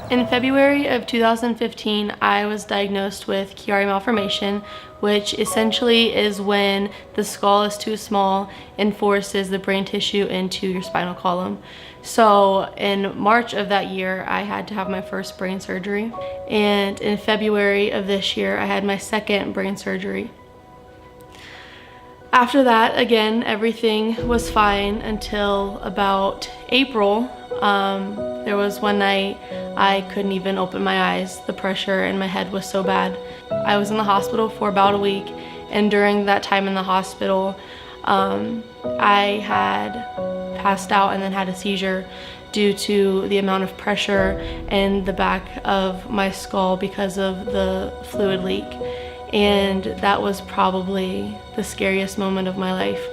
In February of 2015, I was diagnosed with Chiari malformation, which essentially is when the skull is too small and forces the brain tissue into your spinal column. So in March of that year, I had to have my first brain surgery. And in February of this year, I had my second brain surgery. After that, again, everything was fine until about April. There was one night I couldn't even open my eyes. The pressure in my head was so bad. I was in the hospital for about a week, and during that time in the hospital, I had passed out and then had a seizure due to the amount of pressure in the back of my skull because of the fluid leak. And that was probably the scariest moment of my life.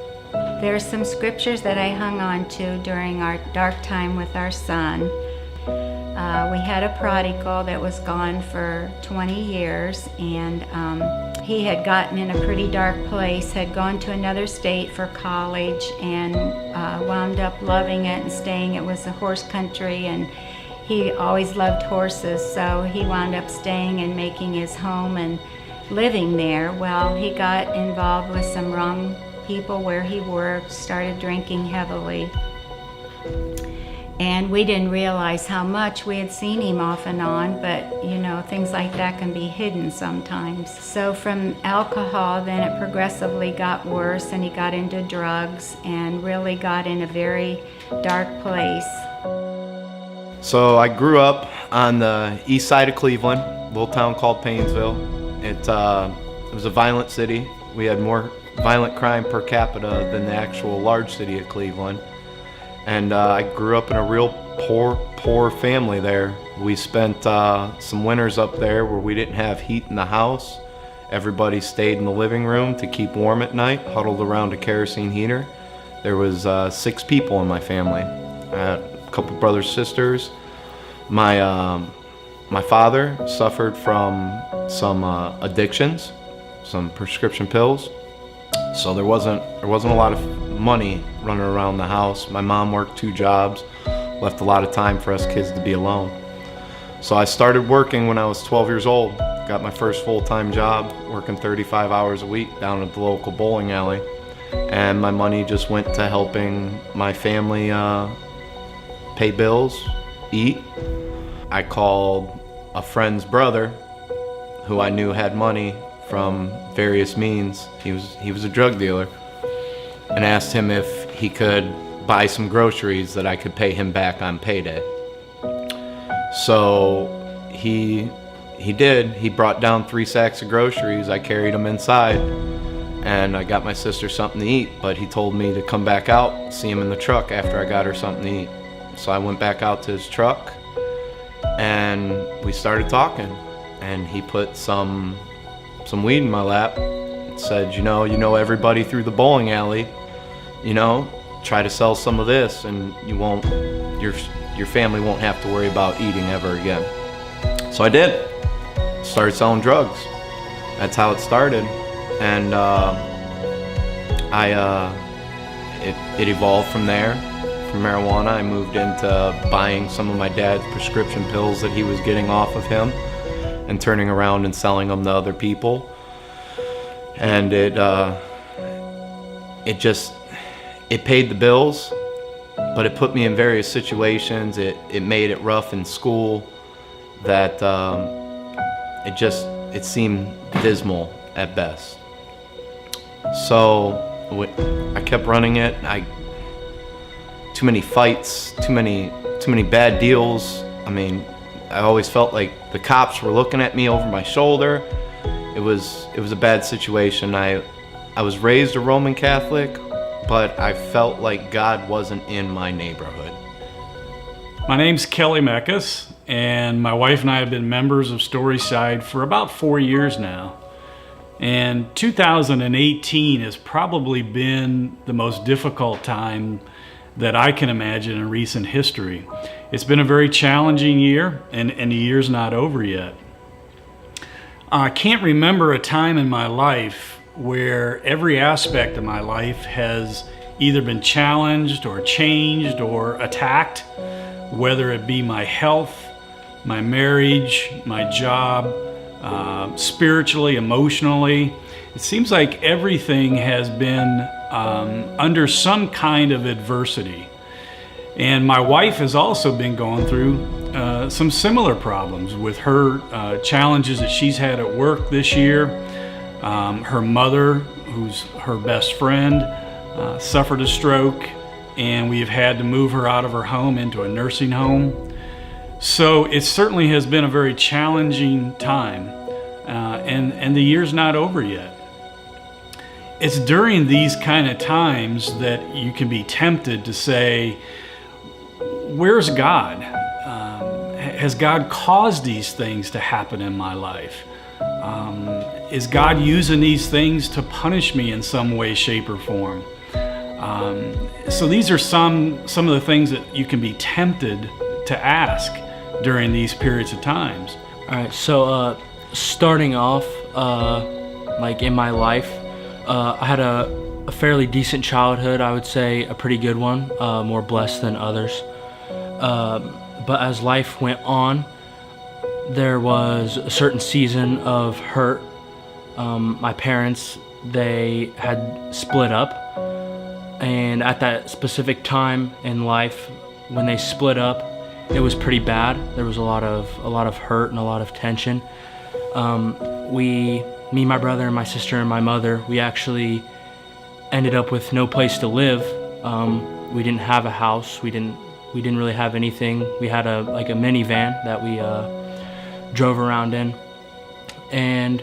There's some scriptures that I hung on to during our dark time with our son. We had a prodigal that was gone for 20 years, and he had gotten in a pretty dark place, had gone to another state for college, and wound up loving it and staying. It was a horse country, and he always loved horses, so he wound up staying and making his home and living there. Well, he got involved with some wrong people where he worked, started drinking heavily, and we didn't realize how much. We had seen him off and on, but you know, things like that can be hidden sometimes. So from alcohol, then it progressively got worse, and he got into drugs and really got in a very dark place. So I grew up on the east side of Cleveland, a little town called Paynesville. It was a violent city. We had more violent crime per capita than the actual large city of Cleveland. And I grew up in a real poor family there. We spent some winters up there where we didn't have heat in the house. Everybody stayed in the living room to keep warm at night, huddled around a kerosene heater. There was 6 people in my family. I had a couple brothers, sisters. My father suffered from some addictions, some prescription pills. So there wasn't a lot of money running around the house. My mom worked 2 jobs, left a lot of time for us kids to be alone. So I started working when I was 12 years old. Got my first full-time job, working 35 hours a week down at the local bowling alley. And my money just went to helping my family pay bills, eat. I called a friend's brother who I knew had money from various means. He was a drug dealer, and asked him if he could buy some groceries that I could pay him back on payday. So he did. He brought down 3 sacks of groceries. I carried them inside, and I got my sister something to eat, but he told me to come back out, see him in the truck after I got her something to eat. So I went back out to his truck, and we started talking, and he put some weed in my lap and said, you know everybody through the bowling alley, try to sell some of this, and your family won't have to worry about eating ever again. So I did. Started selling drugs. That's how it started. And it evolved from there. From marijuana, I moved into buying some of my dad's prescription pills that he was getting off of him and turning around and selling them to other people. And it paid the bills, but it put me in various situations. It made it rough in school that it seemed dismal at best. So I kept running it. Too many fights, too many bad deals. I mean, I always felt like the cops were looking at me over my shoulder. It was a bad situation. I was raised a Roman Catholic, but I felt like God wasn't in my neighborhood. My name's Kelly Meckus, and my wife and I have been members of Storyside for about 4 years now. And 2018 has probably been the most difficult time that I can imagine in recent history. It's been a very challenging year, and the year's not over yet. I can't remember a time in my life where every aspect of my life has either been challenged or changed or attacked, whether it be my health, my marriage, my job, spiritually, emotionally. It seems like everything has been under some kind of adversity. And my wife has also been going through some similar problems with her challenges that she's had at work this year. Her mother, who's her best friend, suffered a stroke, and we've had to move her out of her home into a nursing home. So it certainly has been a very challenging time, and the year's not over yet. It's during these kind of times that you can be tempted to say, where's God? Has God caused these things to happen in my life? Is God using these things to punish me in some way, shape, or form? So these are some of the things that you can be tempted to ask during these periods of times. All right, so starting off, like in my life, I had a fairly decent childhood. I would say a pretty good one, more blessed than others. But as life went on, there was a certain season of hurt. My parents, they had split up, and at that specific time in life, when they split up, it was pretty bad. There was a lot of hurt and a lot of tension. Me, my brother, and my sister, and my mother, we actually ended up with no place to live. We didn't have a house. We didn't really have anything. We had a minivan that we drove around in, and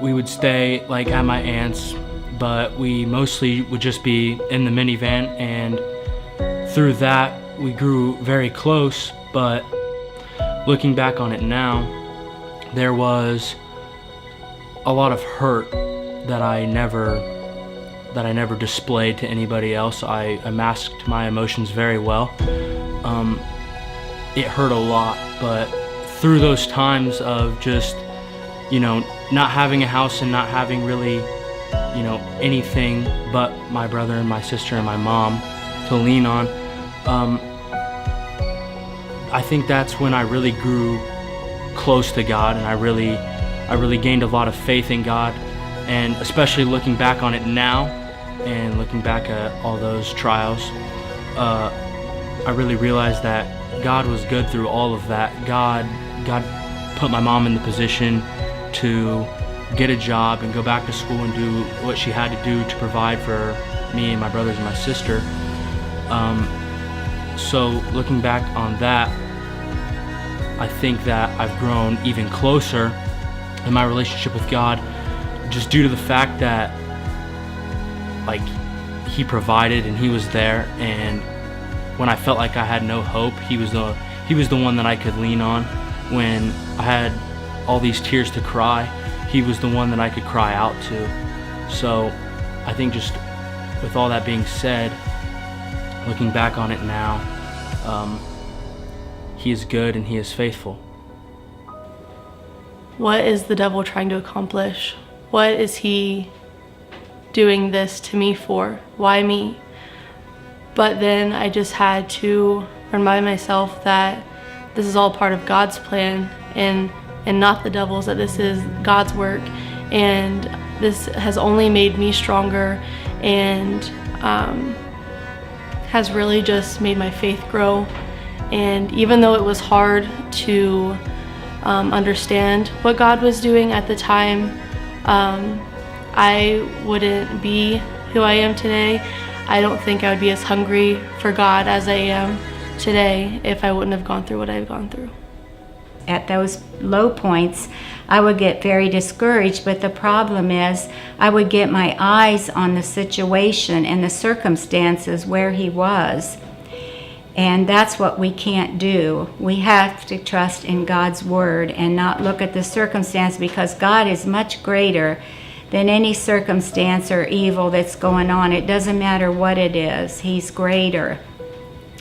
we would stay like at my aunt's, but we mostly would just be in the minivan, and through that we grew very close. But looking back on it now, there was a lot of hurt that I never displayed to anybody else. I masked my emotions very well. It hurt a lot, but through those times of just, not having a house and not having really, anything but my brother and my sister and my mom to lean on, I think that's when I really grew close to God, and I really gained a lot of faith in God. And especially looking back on it now and looking back at all those trials, I really realized that God was good through all of that. God put my mom in the position to get a job and go back to school and do what she had to do to provide for me and my brothers and my sister. So looking back on that, I think that I've grown even closer in my relationship with God, just due to the fact that He provided and He was there, and when I felt like I had no hope, He was the one that I could lean on. When I had all these tears to cry, He was the one that I could cry out to. So I think just with all that being said, looking back on it now, He is good and He is faithful. What is the devil trying to accomplish? What is he doing this to me for? Why me? But then I just had to remind myself that this is all part of God's plan and not the devil's, that this is God's work, and this has only made me stronger and has really just made my faith grow. And even though it was hard to understand what God was doing at the time, I wouldn't be who I am today. I don't think I would be as hungry for God as I am today if I wouldn't have gone through what I've gone through. At those low points, I would get very discouraged, but the problem is I would get my eyes on the situation and the circumstances where he was. And that's what we can't do. We have to trust in God's word and not look at the circumstance, because God is much greater than any circumstance or evil that's going on. It doesn't matter what it is. He's greater.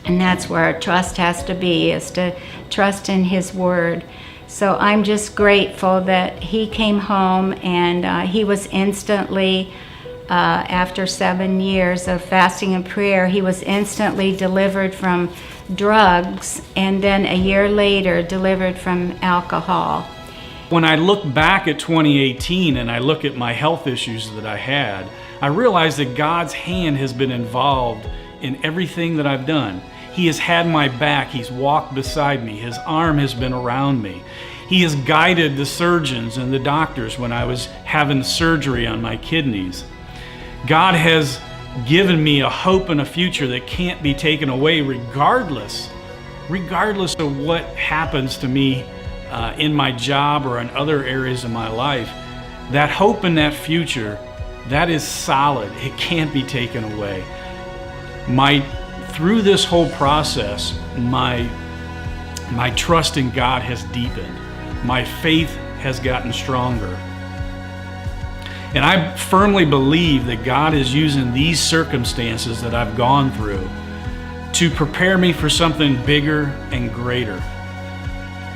And that's where our trust has to be, is to trust in his word. So I'm just grateful that he came home, and he was instantly after 7 years of fasting and prayer, he was instantly delivered from drugs, and then a year later delivered from alcohol. When I look back at 2018 and I look at my health issues that I had, I realize that God's hand has been involved in everything that I've done. He has had my back. He's walked beside me. His arm has been around me. He has guided the surgeons and the doctors when I was having surgery on my kidneys. God has given me a hope and a future that can't be taken away regardless of what happens to me in my job or in other areas of my life. That hope and that future, that is solid. It can't be taken away. Through this whole process, my trust in God has deepened. My faith has gotten stronger. And I firmly believe that God is using these circumstances that I've gone through to prepare me for something bigger and greater.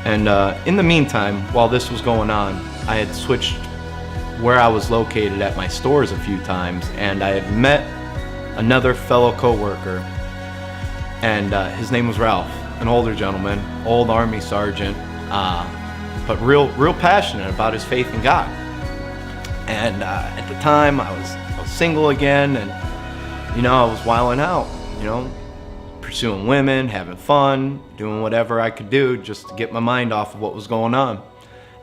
And in the meantime, while this was going on, I had switched where I was located at my stores a few times, and I had met another fellow co-worker, and his name was Ralph, an older gentleman, old Army sergeant, but real passionate about his faith in God. And at the time, I was single again, and I was wilding out, pursuing women, having fun, doing whatever I could do just to get my mind off of what was going on.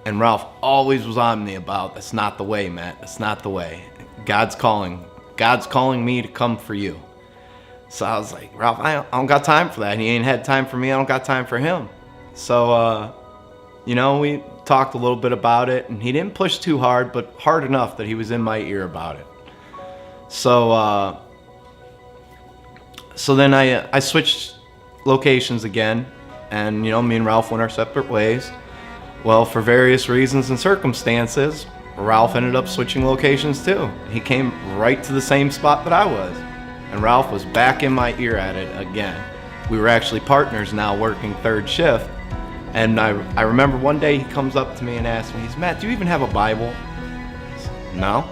And Ralph always was on me about, that's not the way, Matt, that's not the way. God's calling me to come for you. So I was like, Ralph, I don't got time for that. He ain't had time for me, I don't got time for him. So, we talked a little bit about it, and he didn't push too hard, but hard enough that he was in my ear about it. So, so then I switched locations again, and me and Ralph went our separate ways. Well, for various reasons and circumstances, Ralph ended up switching locations too. He came right to the same spot that I was, and Ralph was back in my ear at it again. We were actually partners now, working third shift. And I remember one day he comes up to me and asks me, he says, Matt, do you even have a Bible? I said, no,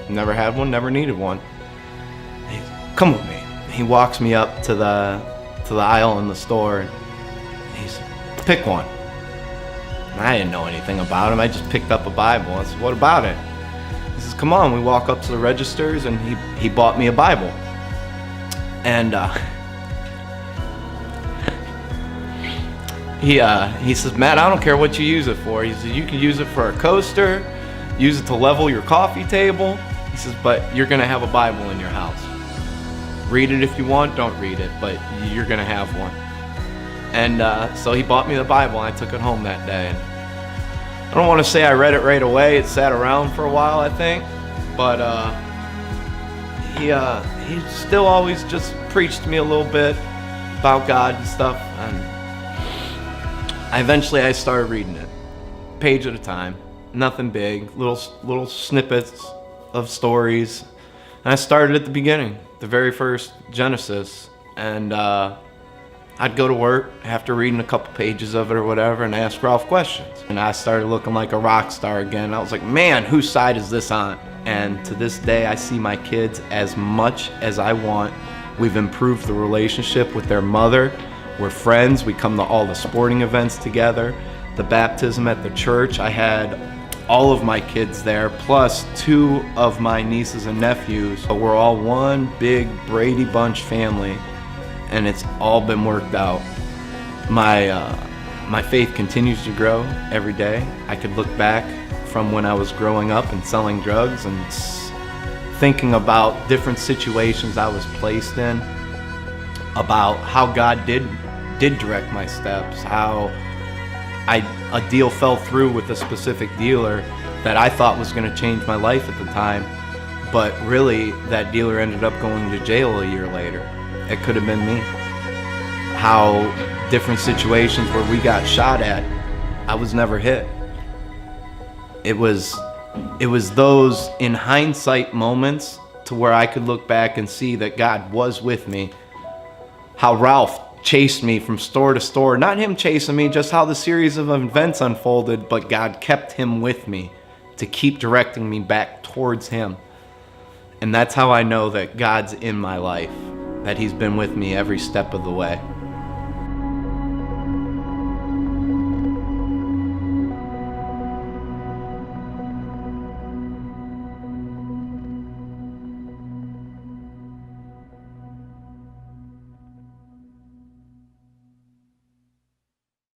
never had one, never needed one. He said, come with me. He walks me up to the aisle in the store, and he said, pick one. And I didn't know anything about him. I just picked up a Bible. I said, what about it? He says, come on. We walk up to the registers, and he bought me a Bible. And he says, Matt, I don't care what you use it for. He says, you can use it for a coaster, use it to level your coffee table. He says, but you're going to have a Bible in your house. Read it if you want, don't read it, but you're going to have one. And so he bought me the Bible, and I took it home that day. And I don't want to say I read it right away. It sat around for a while, I think. But he still always just preached to me a little bit about God and stuff. And eventually I started reading it, page at a time, nothing big, little snippets of stories. And I started at the beginning, the very first Genesis, and I'd go to work after reading a couple pages of it or whatever and ask Ralph questions. And I started looking like a rock star again. I was like, man, whose side is this on? And to this day, I see my kids as much as I want. We've improved the relationship with their mother. We're friends. We come to all the sporting events together. The baptism at the church, I had all of my kids there, plus 2 of my nieces and nephews. So we're all one big Brady Bunch family, and it's all been worked out. My faith continues to grow every day. I could look back from when I was growing up and selling drugs and thinking about different situations I was placed in, about how God did direct my steps, how a deal fell through with a specific dealer that I thought was going to change my life at the time, but really that dealer ended up going to jail a year later. It could have been me. How different situations where we got shot at, I was never hit. It was those in hindsight moments to where I could look back and see that God was with me. How Ralph chased me from store to store. Not him chasing me, just how the series of events unfolded, but God kept him with me to keep directing me back towards him. And that's how I know that God's in my life, that He's been with me every step of the way.